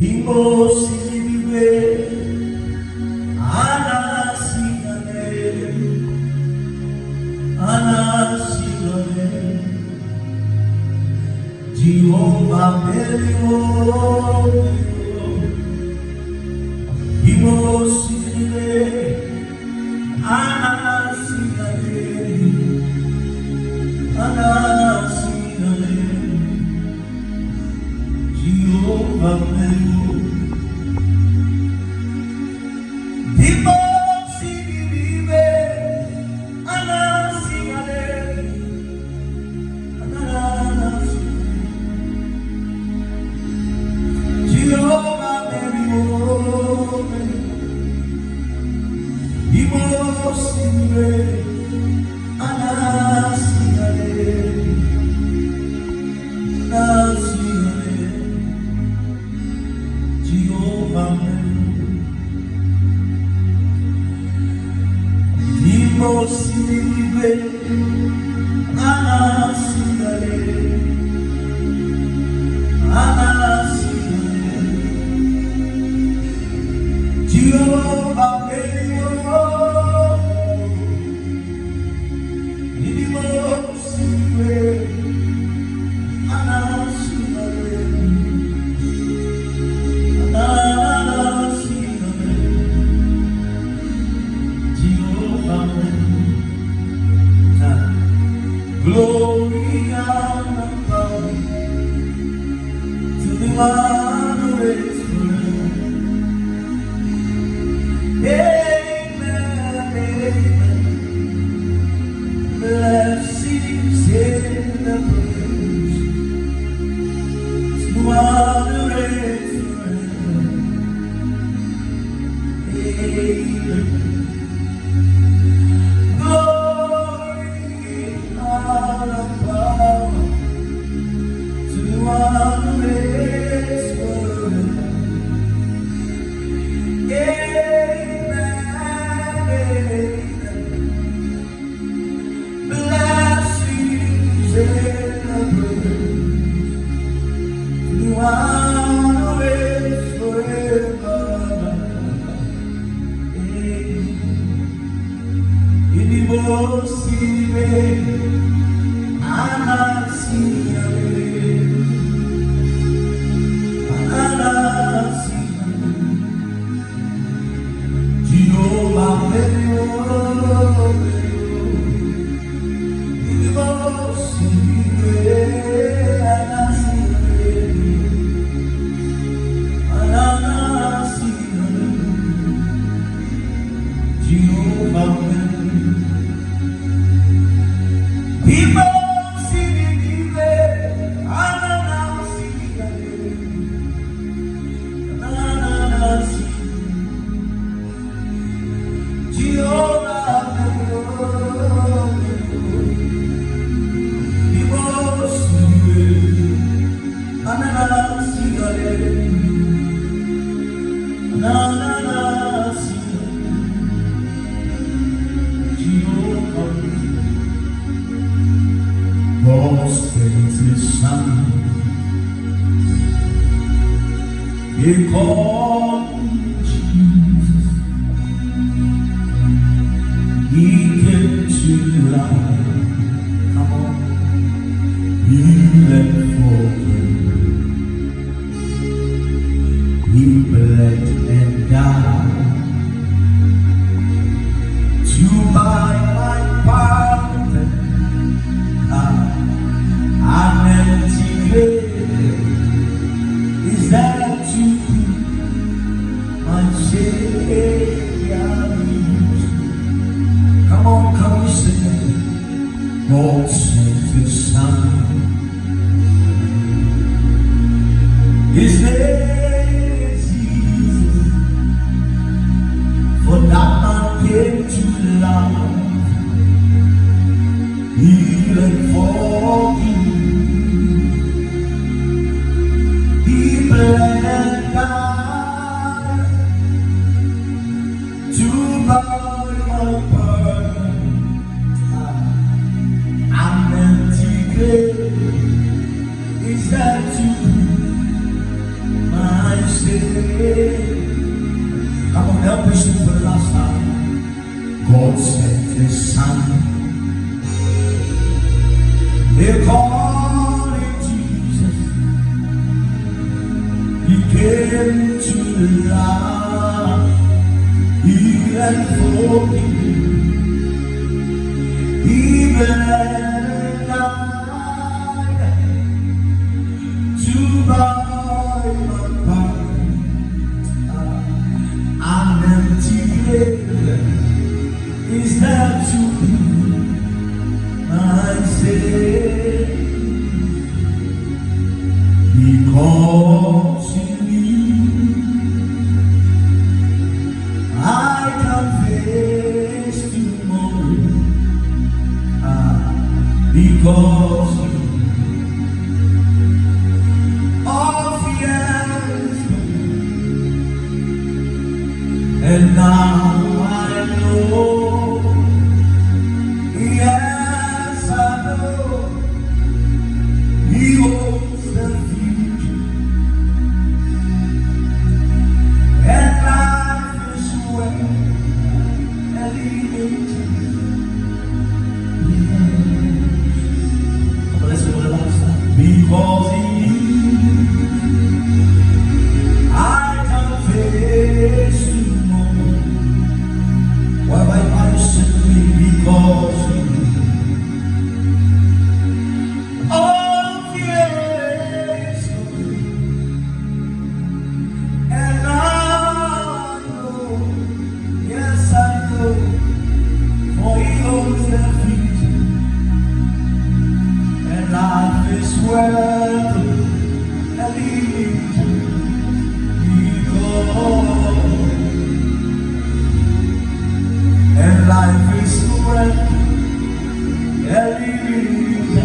Impossible, Anasigane, Jehovah Belio, Impossible, Anasigane, Jehovah Belio. Glory and power to the one who is forever. Amen, amen. Blessings in the praise to the one who is forever. Amen. He called Jesus. He came to life. Come on. He let forgive. He bled and died to buy my pardon. An empty grave. Is that you? My Savior. Come on, come we sing it. God sent His Son. His name is Jesus. say, come on, help me sing for the last time. God sent His Son. They call Him Jesus. He came to love, heal and forgive. He bled and died to buy my pardon. An empty grave is there to be my sin. Because in me I can face tomorrow. Because of years, and now I know, yes I know, He owns the future, and life is well elevated. Let's go to the last time. Because in I can face tomorrow. Why my life simply because of yes, and I know, yes I know, for He owns the future. Life is worth living because, and life is worth living.